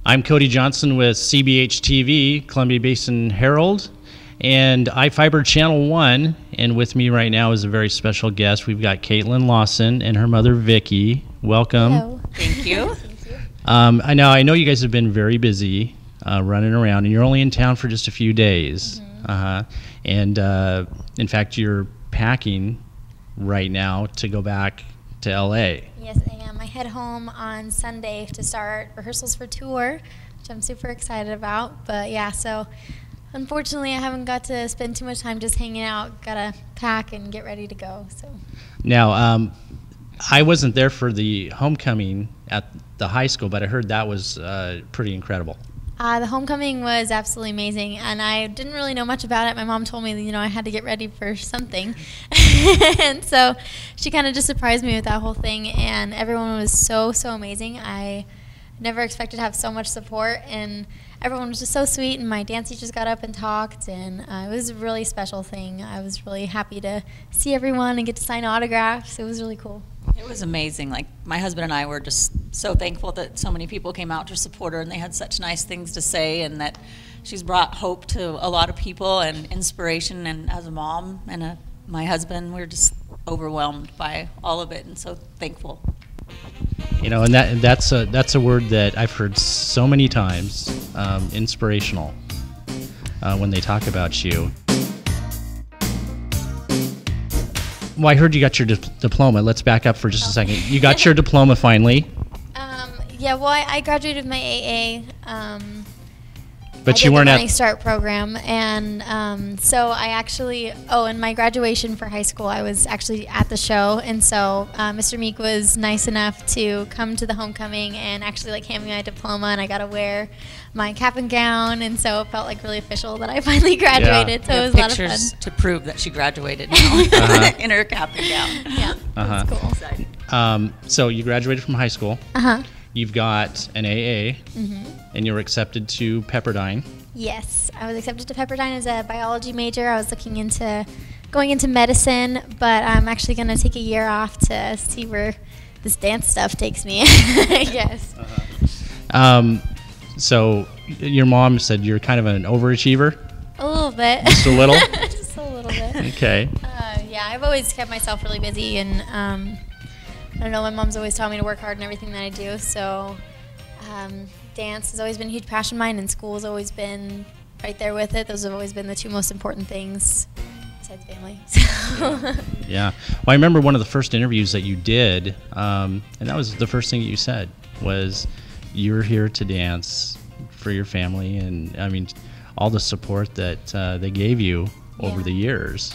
I'm Kody Johnson with CBH TV, Columbia Basin Herald, and iFIBER Channel 1. And with me right now is a very special guest. We've got Caitlynn Lawson and her mother, Vicki. Welcome. Hello. Thank you. I know you guys have been very busy running around, and you're only in town for just a few days. And in fact, you're packing right now to go back to LA. Yes, I am. I head home on Sunday to start rehearsals for tour, which I'm super excited about. But yeah, so unfortunately I haven't got to spend too much time just hanging out. Gotta pack and get ready to go. So Now, I wasn't there for the homecoming at the high school, but I heard that was pretty incredible. the homecoming was absolutely amazing, and I didn't really know much about it. My mom told me, you know, I had to get ready for something, and so she kind of just surprised me with that whole thing. And everyone was so amazing. I never expected to have so much support, and everyone was just so sweet. And my dance teachers got up and talked, and it was a really special thing. I was really happy to see everyone and get to sign autographs. It was really cool. It was amazing. Like, my husband and I were just so thankful that so many people came out to support her, and they had such nice things to say, and that she's brought hope to a lot of people and inspiration. And as a mom and my husband, we're just overwhelmed by all of it and so thankful. You know, and that's a word that I've heard so many times, inspirational, when they talk about you. Well, I heard you got your diploma. Let's back up for just a second. You got your diploma finally. Yeah, well, I graduated with my AA. But I you did weren't the at. Running Start program, and so I actually. Oh, in my graduation for high school, I was actually at the show, and so Mr. Meek was nice enough to come to the homecoming and actually like hand me my diploma, and I got to wear my cap and gown, and so it felt like really official that I finally graduated. Yeah. So it was a lot of fun. Pictures to prove that she graduated now in her cap and gown. Yeah, that's cool. Exciting. So you graduated from high school. You've got an AA, and you were accepted to Pepperdine. Yes, I was accepted to Pepperdine as a biology major. I was looking into going into medicine, but I'm actually going to take a year off to see where this dance stuff takes me, I guess. So your mom said you're kind of an overachiever? A little bit. Just a little? Just a little bit. Okay. Yeah, I've always kept myself really busy, and I don't know, my mom's always taught me to work hard in everything that I do, so dance has always been a huge passion of mine, and school has always been right there with it. Those have always been the two most important things besides family. Yeah. Well, I remember one of the first interviews that you did, and that was the first thing that you said was you're here to dance for your family, and I mean, all the support that they gave you over the years.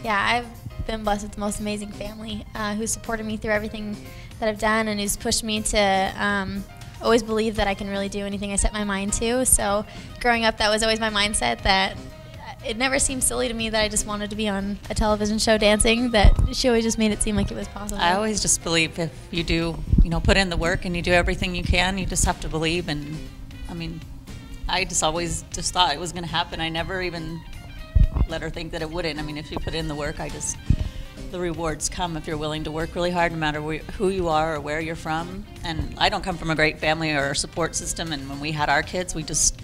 Yeah, I've been blessed with the most amazing family who supported me through everything that I've done, and who's pushed me to always believe that I can really do anything I set my mind to. So growing up, that was always my mindset, that it never seemed silly to me that I just wanted to be on a television show dancing, that she always just made it seem like it was possible. I always just believe if you do, put in the work and you do everything you can, you just have to believe. And I mean, I just always just thought it was going to happen. I never even let her think that it wouldn't. I mean, if you put in the work, the rewards come if you're willing to work really hard, no matter who you are or where you're from. And I don't come from a great family or a support system, and when we had our kids, we just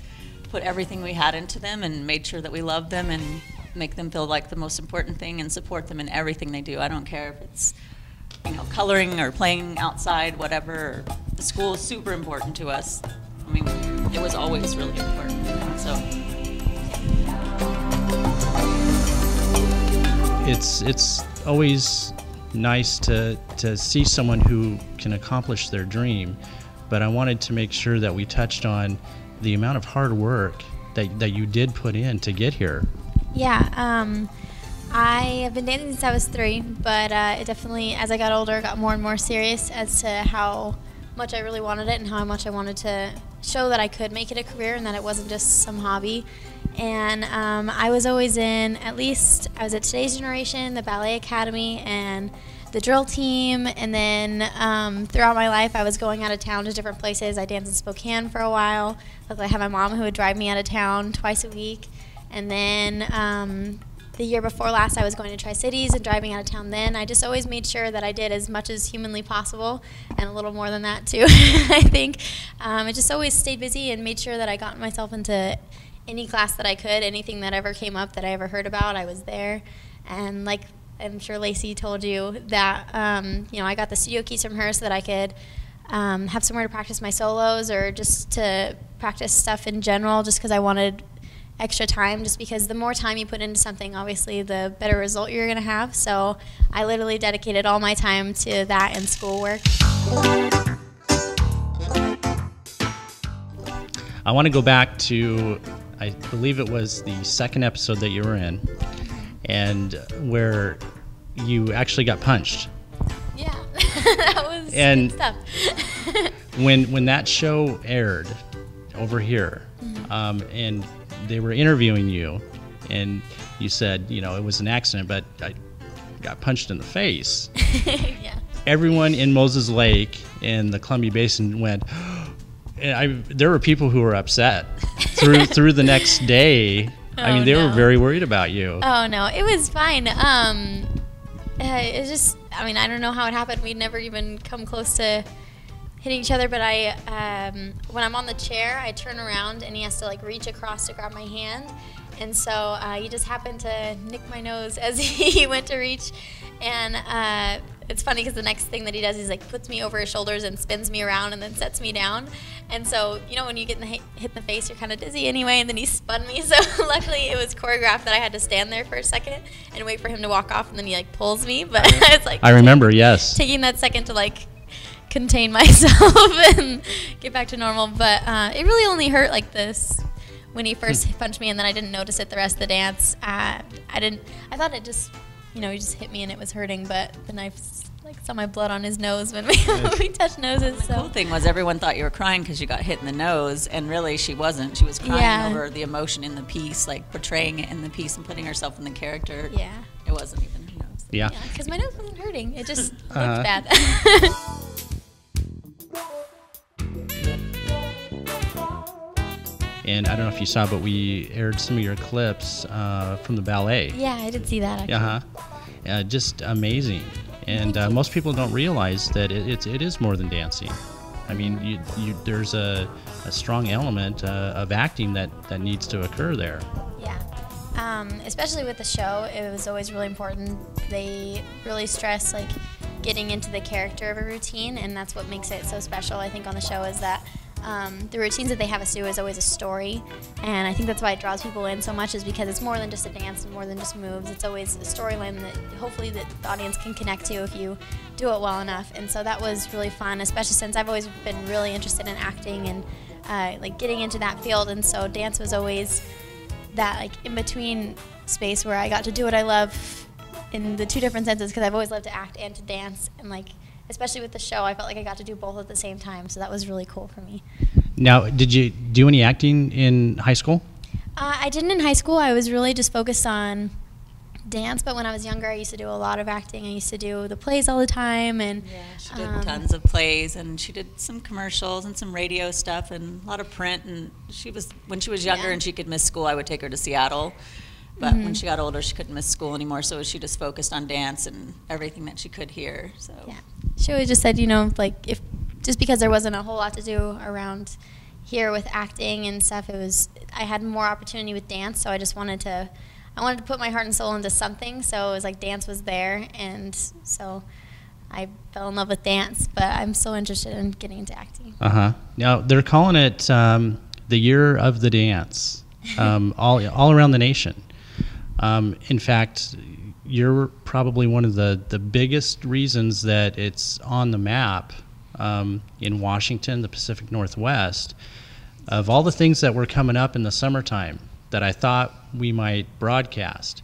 put everything we had into them and made sure that we loved them and make them feel like the most important thing and support them in everything they do. I don't care if it's coloring or playing outside, whatever. The school is super important to us. I mean, it was always really important. So It's always nice to see someone who can accomplish their dream, but I wanted to make sure that we touched on the amount of hard work that you did put in to get here. Yeah, I have been dancing since I was 3, but it definitely, as I got older, got more and more serious as to how much I really wanted it and how much I wanted to show that I could make it a career and that it wasn't just some hobby. And I was always I was at Today's Generation, the Ballet Academy, and the drill team, and then throughout my life I was going out of town to different places. I danced in Spokane for a while. Luckily I had my mom who would drive me out of town twice a week. And then the year before last, I was going to Tri-Cities and driving out of town then. I just always made sure that I did as much as humanly possible, and a little more than that too, I think. I just always stayed busy and made sure that I got myself into any class that I could. Anything that ever came up that I ever heard about, I was there. And like I'm sure Lacey told you, that you know, I got the studio keys from her so that I could have somewhere to practice my solos, or just to practice stuff in general, just because I wanted extra time, just because the more time you put into something, obviously the better result you're going to have. So I literally dedicated all my time to that and schoolwork. I want to go back to, I believe it was the second episode that you were in, and where you actually got punched. Yeah, that was good stuff. when that show aired over here, and they were interviewing you, and you said, you know, it was an accident, but I got punched in the face. Yeah. Everyone in Moses Lake and the Columbia Basin went, and there were people who were upset through the next day. I mean, they were very worried about you. Oh, no, it was fine. It just, I mean, I don't know how it happened. We'd never even come close to hitting each other, but when I'm on the chair, I turn around and he has to like reach across to grab my hand, and so he just happened to nick my nose as he went to reach, and it's funny because the next thing that he does is like puts me over his shoulders and spins me around and then sets me down. And so, you know, when you get hit in the face, you're kind of dizzy anyway, and then he spun me. So luckily it was choreographed that I had to stand there for a second and wait for him to walk off, and then he like pulls me. But it's like, I remember, yes, taking that second to like contain myself and get back to normal. But it really only hurt like this when he first punched me, and then I didn't notice it the rest of the dance. I thought it just, you know, he just hit me and it was hurting, but the knife like saw my blood on his nose when we touched noses. So the cool thing was everyone thought you were crying because you got hit in the nose, and really she wasn't. She was crying over the emotion in the piece, like portraying it in the piece and putting herself in the character. Yeah. It wasn't even her nose. Yeah. Because my nose wasn't hurting. It just looked bad. And I don't know if you saw, but we aired some of your clips from the ballet. Yeah, I did see that, actually. Just amazing. And most people don't realize that it is more than dancing. I mean, there's a strong element of acting that needs to occur there. Yeah. Especially with the show, it was always really important. They really stress like getting into the character of a routine, and that's what makes it so special, I think, on the show, is that the routines that they have us do is always a story, and I think that's why it draws people in so much, is because it's more than just a dance and more than just moves. It's always a storyline that hopefully the audience can connect to if you do it well enough. And so that was really fun, especially since I've always been really interested in acting and like getting into that field, and so dance was always that like in-between space where I got to do what I love in the two different senses, because I've always loved to act and to dance, and like especially with the show, I felt like I got to do both at the same time, so that was really cool for me. Now, did you do any acting in high school? I didn't in high school. I was really just focused on dance, but when I was younger, I used to do a lot of acting. I used to do the plays all the time, and yeah, she did tons of plays, and she did some commercials and some radio stuff and a lot of print. And when she was younger and she could miss school, I would take her to Seattle. But when she got older, she couldn't miss school anymore, so she just focused on dance and everything that she could hear. So yeah, she always just said, you know, like just because there wasn't a whole lot to do around here with acting and stuff, I had more opportunity with dance, so I wanted to put my heart and soul into something. So it was like dance was there, and so I fell in love with dance. But I'm so interested in getting into acting. Now they're calling it the Year of the Dance, all around the nation. In fact, you're probably one of the biggest reasons that it's on the map in Washington, the Pacific Northwest. Of all the things that were coming up in the summertime that I thought we might broadcast,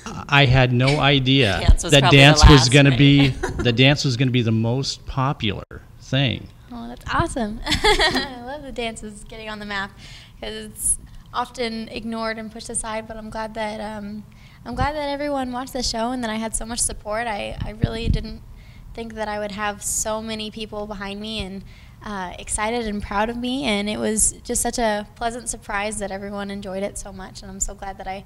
I had no idea that dance was going to be the most popular thing. Oh, that's awesome! I love the dances getting on the map, because it's often ignored and pushed aside, but I'm glad that everyone watched the show and that I had so much support. I really didn't think that I would have so many people behind me and excited and proud of me, and it was just such a pleasant surprise that everyone enjoyed it so much, and I'm so glad that I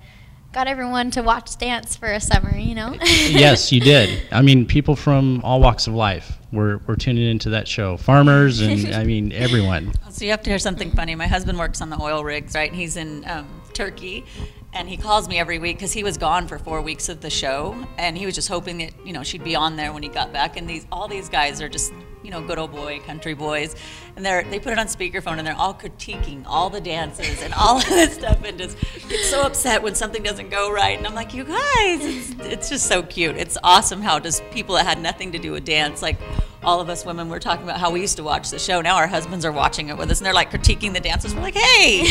got everyone to watch dance for a summer, you know? Yes, you did. I mean, people from all walks of life were tuning into that show. Farmers and, I mean, everyone. So you have to hear something funny. My husband works on the oil rigs, right? He's in Turkey, and he calls me every week because he was gone for 4 weeks of the show, and he was just hoping that, you know, she'd be on there when he got back. And all these guys are just, you know, good old boy country boys, and they put it on speakerphone, and they're all critiquing all the dances and all of this stuff, and just get so upset when something doesn't go right. And I'm like, you guys, it's just so cute. It's awesome how just people that had nothing to do with dance, like all of us women were talking about how we used to watch the show. Now our husbands are watching it with us, and they're like critiquing the dances. We're like, hey.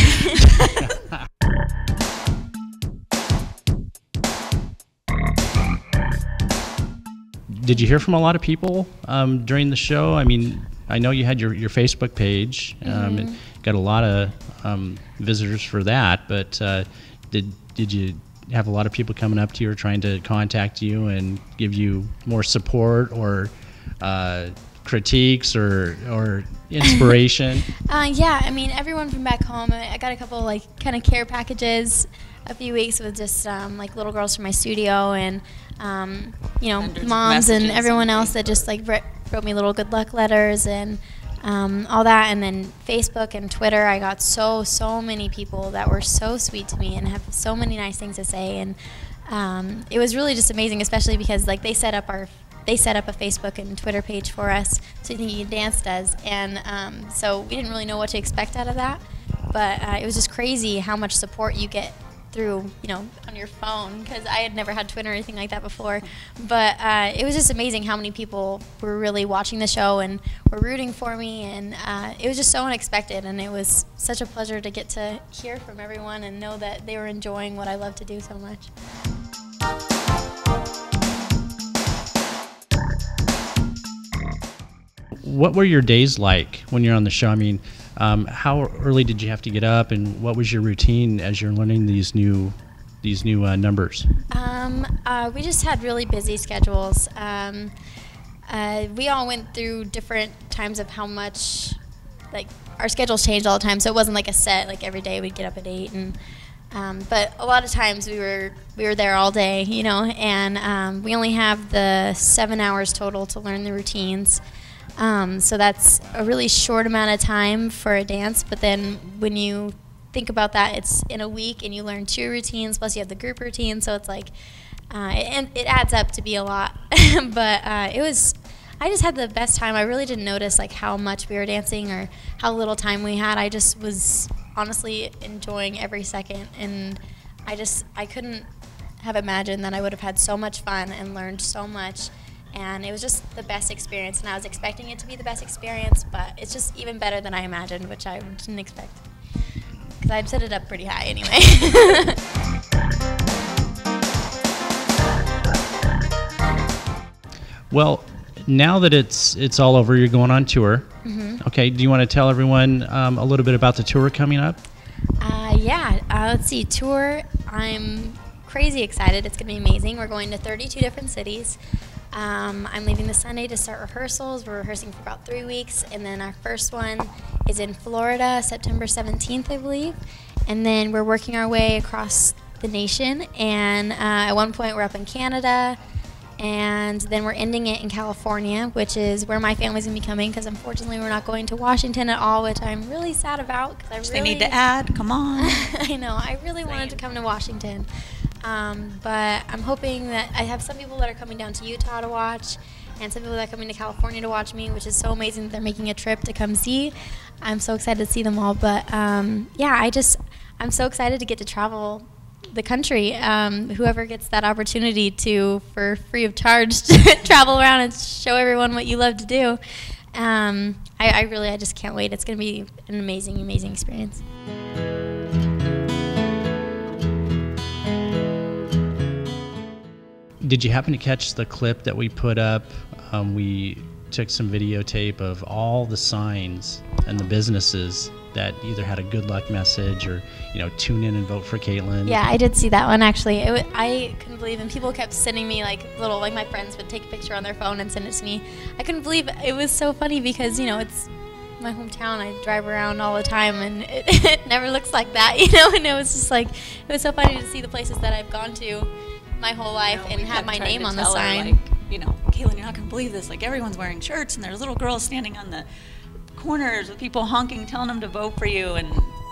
Did you hear from a lot of people during the show? I mean, I know you had your Facebook page. It got a lot of visitors for that, but did you have a lot of people coming up to you or trying to contact you and give you more support or critiques or inspiration? Yeah, I mean, everyone from back home. I got a couple like kind of care packages a few weeks with just like little girls from my studio and you know, moms and everyone else that just like wrote me little good luck letters and all that. And then Facebook and Twitter, I got so many people that were so sweet to me and have so many nice things to say. And it was really just amazing, especially because like they set up a Facebook and Twitter page for us, So You Can Dance does, and so we didn't really know what to expect out of that, but it was just crazy how much support you get through, you know, on your phone, because I had never had Twitter or anything like that before. But it was just amazing how many people were really watching the show and were rooting for me, and it was just so unexpected, and it was such a pleasure to get to hear from everyone and know that they were enjoying what I love to do so much. What were your days like when you're on the show? I mean, how early did you have to get up, and what was your routine as you're learning these new numbers? We just had really busy schedules. We all went through different times of how much, like, our schedules changed all the time, so it wasn't like a set, like every day we'd get up at 8, and but a lot of times we were there all day, you know, and we only have the 7 hours total to learn the routines. So that's a really short amount of time for a dance, but then when you think about that, it's in a week and you learn 2 routines, plus you have the group routine, so it's like, it adds up to be a lot. But I just had the best time. I really didn't notice like how much we were dancing or how little time we had. I just was honestly enjoying every second, and I couldn't have imagined that I would have had so much fun and learned so much. And it was just the best experience, and I was expecting it to be the best experience, but it's just even better than I imagined, which I didn't expect, because I'd set it up pretty high anyway. Well, now that it's all over, you're going on tour. Okay, do you want to tell everyone a little bit about the tour coming up? Yeah, let's see, tour, I'm crazy excited. It's going to be amazing. We're going to 32 different cities. I'm leaving this Sunday to start rehearsals. We're rehearsing for about 3 weeks, and then our first one is in Florida, September 17th, I believe. And then we're working our way across the nation, and at one point we're up in Canada, and then we're ending it in California, which is where my family's going to be coming, because unfortunately we're not going to Washington at all, which I'm really sad about. They need to add, come on. I know, I really wanted to come to Washington. But I'm hoping that I have some people that are coming down to Utah to watch, and some people that are coming to California to watch me, which is so amazing that they're making a trip to come see. I'm so excited to see them all. But yeah, I'm so excited to get to travel the country. Whoever gets that opportunity to, for free of charge, to travel around and show everyone what you love to do. I just can't wait. It's going to be an amazing, amazing experience. Did you happen to catch the clip that we put up? We took some videotape of all the signs and the businesses that either had a good luck message or, you know, tune in and vote for Caitlynn. Yeah, I did see that one actually. I couldn't believe, and people kept sending me like my friends would take a picture on their phone and send it to me. I couldn't believe it. It was so funny because, you know, it's my hometown, I drive around all the time, and it never looks like that, you know. And it was just like, it was so funny to see the places that I've gone to my whole life and have my name on the sign. Like, you know, Caitlynn, you're not gonna believe this. Like, everyone's wearing shirts, and there's little girls standing on the corners with people honking, telling them to vote for you, and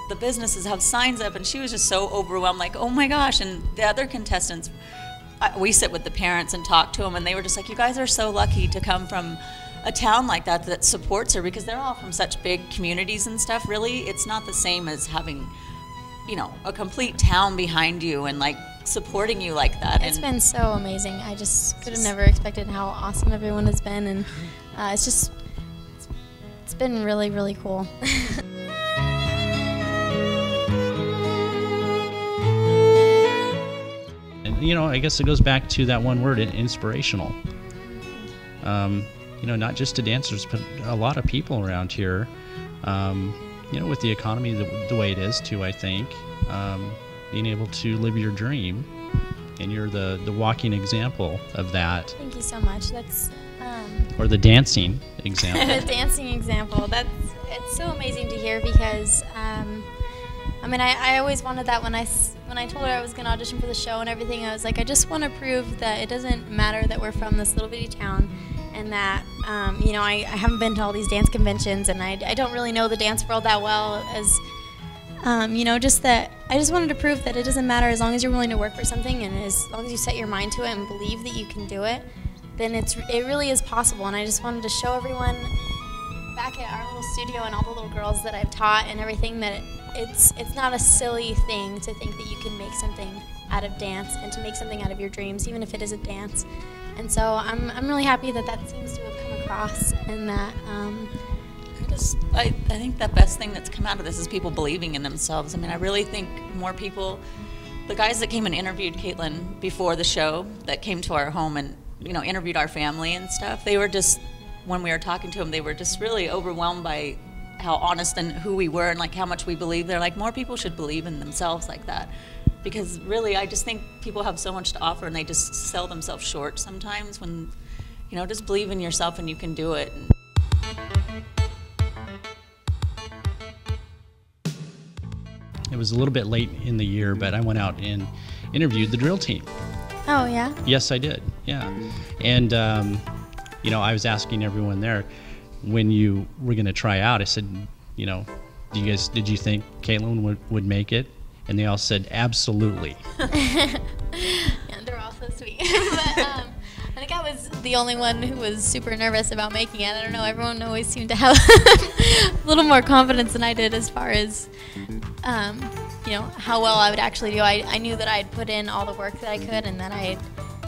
the businesses have signs up. And she was just so overwhelmed, like, oh my gosh. And the other contestants, we sit with the parents and talk to them, and they were just like, you guys are so lucky to come from a town like that that supports her, because they're all from such big communities and stuff. Really, it's not the same as having, you know, a complete town behind you and like supporting you like that. It's been so amazing. I just could have never expected how awesome everyone has been, and it's been really, really cool. And you know, I guess it goes back to that one word, inspirational. You know, not just to dancers, but a lot of people around here. You know, with the economy the way it is too, I think, being able to live your dream, and you're the walking example of that. Thank you so much. That's or the dancing example. the dancing example. It's so amazing to hear, because I mean, I always wanted that when I told her I was going to audition for the show and everything. I was like, I just want to prove that it doesn't matter that we're from this little bitty town, and that you know, I haven't been to all these dance conventions, and I don't really know the dance world that well, as you know, just that I just wanted to prove that it doesn't matter, as long as you're willing to work for something, and as long as you set your mind to it and believe that you can do it, then it really is possible. And I just wanted to show everyone back at our little studio and all the little girls that I've taught and everything that it's not a silly thing to think that you can make something out of dance, and to make something out of your dreams, even if it is a dance. And so I'm really happy that that seems to have come across, and that I think the best thing that's come out of this is people believing in themselves. I mean, I really think more people, the guys that came and interviewed Caitlynn before the show, that came to our home and, you know, interviewed our family and stuff, they were just, when we were talking to them, they were just really overwhelmed by how honest and who we were, and like how much we believe. They're like, more people should believe in themselves like that, because really I just think people have so much to offer, and they just sell themselves short sometimes. When, you know, just believe in yourself and you can do it. It was a little bit late in the year, but I went out and interviewed the drill team. Oh, yeah? Yes, I did, yeah. And, you know, I was asking everyone there, when you were going to try out, I said, you know, did you think Caitlynn would make it? And they all said, absolutely. Yeah, they're all so sweet. But, I think I was the only one who was super nervous about making it. I don't know, everyone always seemed to have a little more confidence than I did, as far as, you know, how well I would actually do. I knew that I had put in all the work that I could, and that I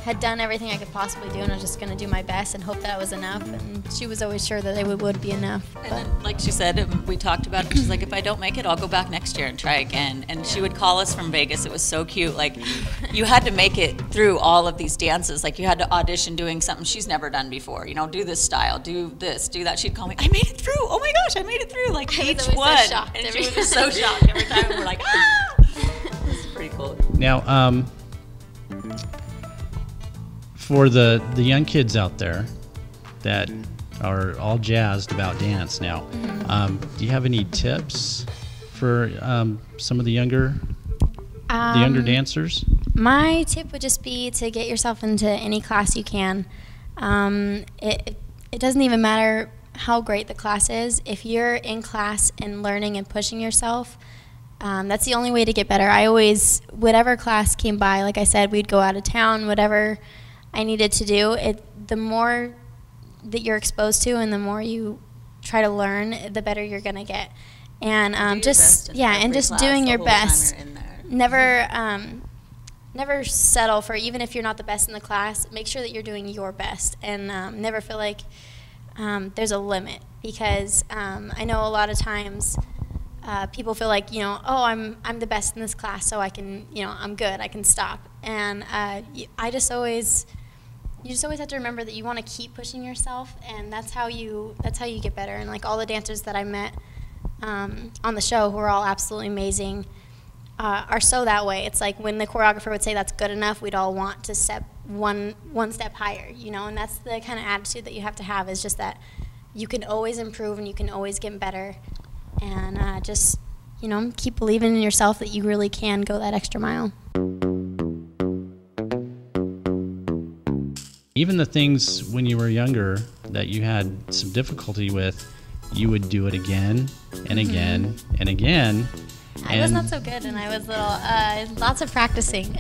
had done everything I could possibly do, and I was just going to do my best and hope that was enough. And she was always sure that it would be enough. And then, like she said, we talked about it. She's like, if I don't make it, I'll go back next year and try again. And she would call us from Vegas. It was so cute. Like, you had to make it through all of these dances. Like, you had to audition doing something she's never done before. You know, do this style, do this, do that. She'd call me, I made it through. Oh my gosh, I made it through. Like, each one. So shocked and she was just so shocked every time. And we're like, ah! It's pretty cool. Now, for the young kids out there that are all jazzed about dance now, do you have any tips for some of the younger dancers? My tip would just be to get yourself into any class you can. It doesn't even matter how great the class is. If you're in class and learning and pushing yourself, that's the only way to get better. I always, whatever class came by, like I said, we'd go out of town, whatever I needed to do, the more that you're exposed to and the more you try to learn, the better you're going to get. And just doing your best. Never settle for, even if you're not the best in the class, make sure that you're doing your best, and never feel like there's a limit, because I know a lot of times people feel like, you know, oh, I'm the best in this class, so I can, you know, I'm good, I can stop. And you just always have to remember that you want to keep pushing yourself, and that's how you get better. And like all the dancers that I met on the show, who are all absolutely amazing, are so that way. It's like when the choreographer would say that's good enough, we'd all want to step one step higher, you know. And that's the kind of attitude that you have to have, is just that you can always improve and you can always get better. And just, keep believing in yourself that you really can go that extra mile. Even the things when you were younger that you had some difficulty with, you would do it again and again and again. I was not so good, and I was little. Lots of practicing,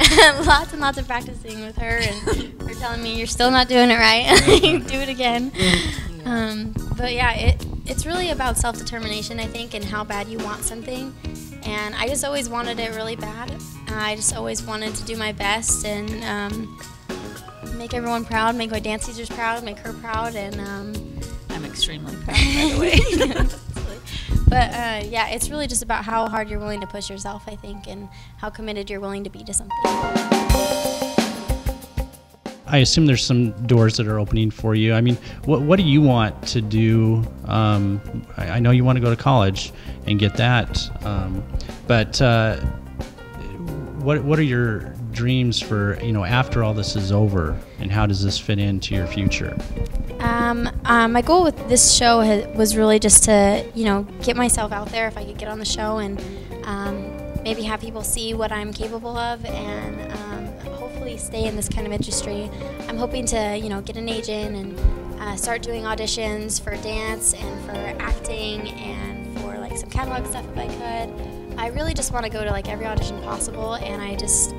lots and lots of practicing with her, and her telling me, "You're still not doing it right. Do it again." But yeah, it's really about self-determination, I think, and how bad you want something. And I just always wanted it really bad. I just always wanted to do my best and make everyone proud, make my dance teachers proud, make her proud, and I'm extremely proud, by the way. But yeah, it's really just about how hard you're willing to push yourself, I think, and how committed you're willing to be to something. I assume there's some doors that are opening for you. I mean, what do you want to do? I know you want to go to college and get that, but what are your dreams for, after all this is over, and how does this fit into your future? My goal with this show was really just to, get myself out there if I could get on the show and maybe have people see what I'm capable of and hopefully stay in this kind of industry. I'm hoping to, get an agent and start doing auditions for dance and for acting and for like some catalog stuff if I could. I really just want to go to like every audition possible, and I just,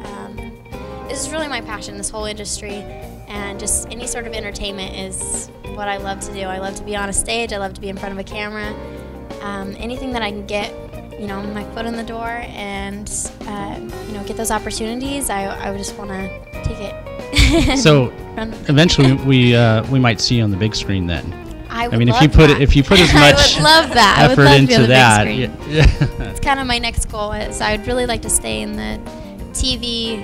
this is really my passion, this whole industry, and just any sort of entertainment is what I love to do. I love to be on a stage, I love to be in front of a camera. Anything that I can get, my foot in the door and, get those opportunities, I would just want to take it. So eventually we might see you on the big screen then. I mean, if you put as much I would love that. effort I would love into to be on the that. big screen. Yeah. It's kind of my next goal. Is I would really like to stay in the TV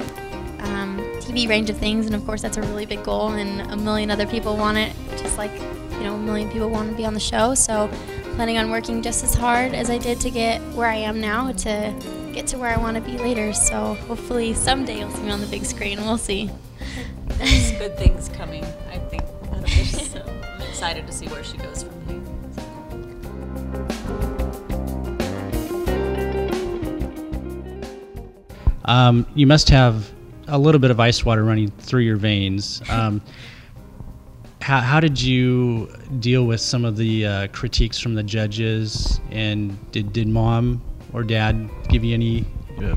range of things, and of course that's a really big goal, and a million other people want it, just like a million people want to be on the show. So planning on working just as hard as I did to get where I am now to get to where I want to be later. So hopefully someday you'll see me on the big screen. We'll see. There's good things coming, I think, out of this, so I'm excited to see where she goes from here. You must have a little bit of ice water running through your veins. How did you deal with some of the critiques from the judges, and did mom or dad give you any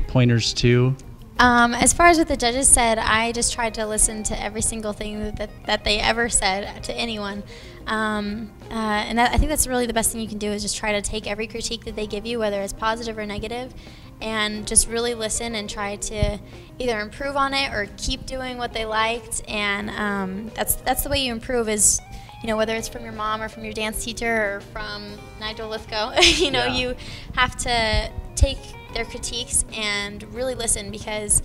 pointers too? As far as what the judges said, I just tried to listen to every single thing that they ever said to anyone. And I think that's really the best thing you can do, is just try to take every critique that they give you, whether it's positive or negative, and just really listen and try to either improve on it or keep doing what they liked. And that's the way you improve, is whether it's from your mom or from your dance teacher or from Nigel Lithgow, you have to take their critiques and really listen, because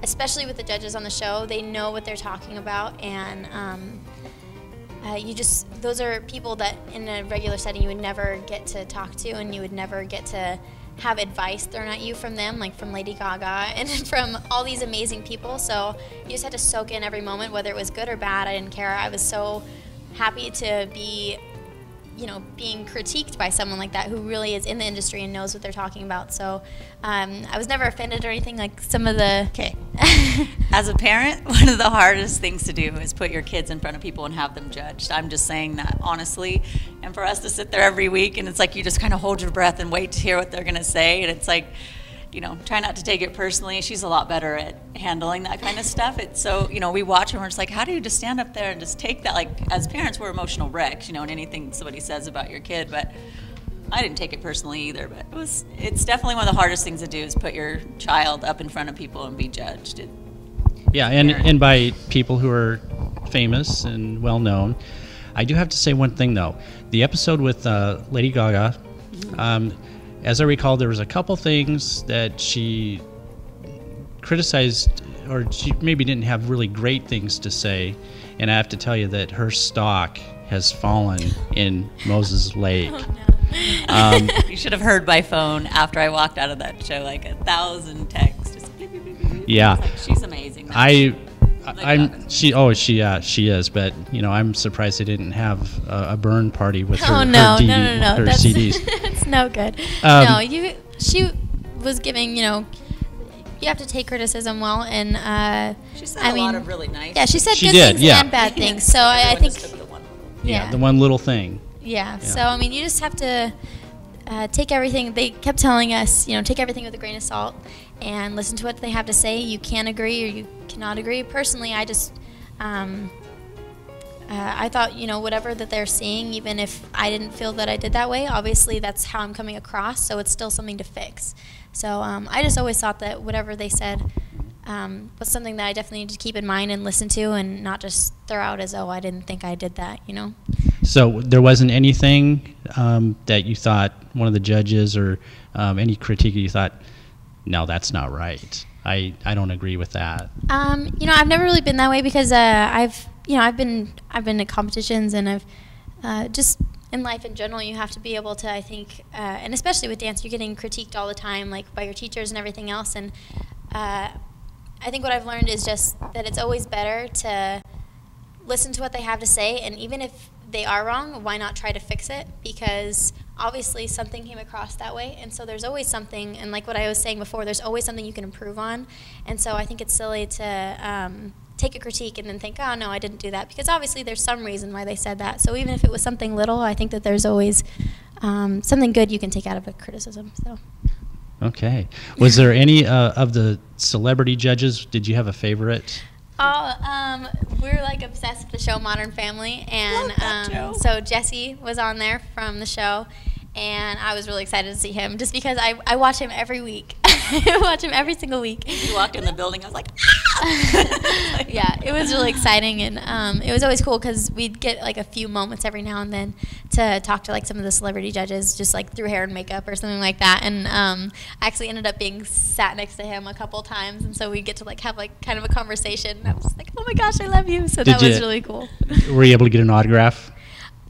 especially with the judges on the show, they know what they're talking about, and those are people that in a regular setting you would never get to talk to, and you would never get to have advice thrown at you from them, like from Lady Gaga and from all these amazing people. So you just had to soak in every moment, whether it was good or bad. I didn't care. I was so happy to be being critiqued by someone like that who really is in the industry and knows what they're talking about. So I was never offended or anything, like some of the... Okay. As a parent, one of the hardest things to do is put your kids in front of people and have them judged. I'm just saying that honestly. And for us to sit there every week, and it's like you just kind of hold your breath and wait to hear what they're going to say. And it's like, try not to take it personally. She's a lot better at handling that kind of stuff. It's so, we watch her and we're just like, how do you just stand up there and just take that? Like, as parents, we're emotional wrecks, and anything somebody says about your kid. But I didn't take it personally either. But it's definitely one of the hardest things to do, is put your child up in front of people and be judged. Yeah, and by people who are famous and well known. I do have to say one thing though. The episode with Lady Gaga, as I recall, there was a couple things that she criticized, or she maybe didn't have really great things to say, and I have to tell you that her stock has fallen in Moses Lake. Oh, no. You should have heard by phone after I walked out of that show, like 1,000 texts. Just yeah. she's amazing. She is, but I'm surprised they didn't have a burn party with her. Oh no, her no. her That's, CDs. it's no good. She was giving, you have to take criticism well, and she said a lot of really nice. Yeah, she said she good did, things and bad things. So I think the one little thing. Yeah. So you just have to take everything. They kept telling us, take everything with a grain of salt and listen to what they have to say. You can agree or you cannot agree. Personally, I just I thought, whatever that they're seeing, even if I didn't feel that I did that way, obviously that's how I'm coming across, so it's still something to fix. So I just always thought that whatever they said was something that I definitely need to keep in mind and listen to, and not just throw out as, I didn't think I did that, So there wasn't anything that you thought, one of the judges or any critique you thought, no, that's not right. I don't agree with that. I've never really been that way because I've been at competitions, and I've just in life in general, you have to be able to, I think, and especially with dance, you're getting critiqued all the time, like by your teachers and everything else. And I think what I've learned is just that it's always better to listen to what they have to say, and even if they are wrong, why not try to fix it? Because obviously something came across that way, and so there's always something, and like what I was saying before, there's always something you can improve on. And so I think it's silly to take a critique and then think, oh no, I didn't do that, because obviously there's some reason why they said that. So even if it was something little, I think that there's always something good you can take out of a criticism. So. Okay. Was there any of the celebrity judges, did you have a favorite? We're like obsessed with the show Modern Family, and so Jesse was on there from the show, and I was really excited to see him just because I watch him every week. I watch him every single week. You walked in the building, I was like, ah! Yeah, it was really exciting, and it was always cool because we'd get like a few moments every now and then to talk to like some of the celebrity judges, just like through hair and makeup or something like that. And I actually ended up being sat next to him a couple times, and so we'd get to like have like kind of a conversation. And I was like, oh my gosh, I love you. So that was really cool. Were you able to get an autograph?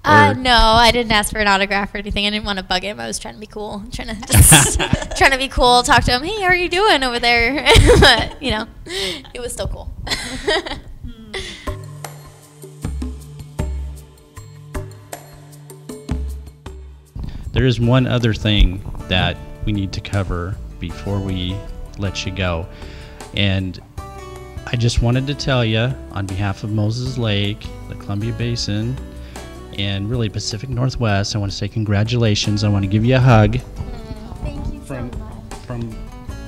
No, I didn't ask for an autograph or anything. I didn't want to bug him. I was trying to be cool, trying to be cool. Talk to him. Hey, how are you doing over there? But it was still cool. There is one other thing that we need to cover before we let you go, and I just wanted to tell you on behalf of Moses Lake, the Columbia Basin, and really Pacific Northwest, I want to say congratulations. I want to give you a hug. Thank you from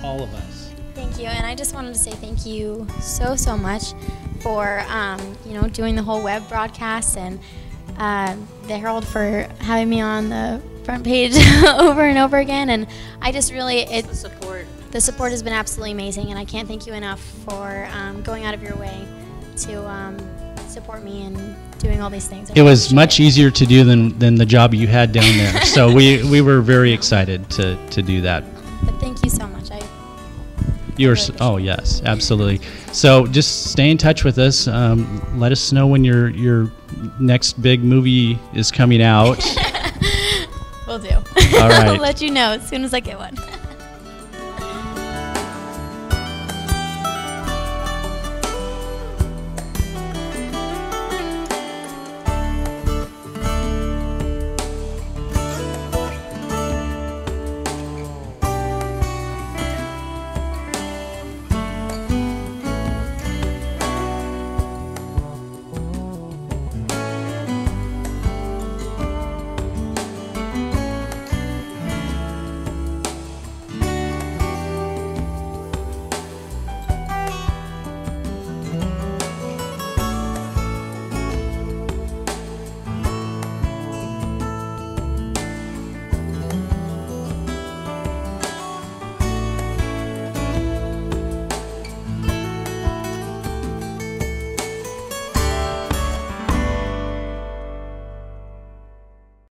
all of us. Thank you, and I just wanted to say thank you so much for doing the whole web broadcast, and the Herald for having me on the front page over and over again. And I just really the support has been absolutely amazing, and I can't thank you enough for going out of your way to support me and doing all these things. It was much easier to do than the job you had down there. So we were very excited to do that. But thank you so much. Oh yes, absolutely. So just stay in touch with us. Let us know when your next big movie is coming out. Will do. All right. I'll let you know as soon as I get one.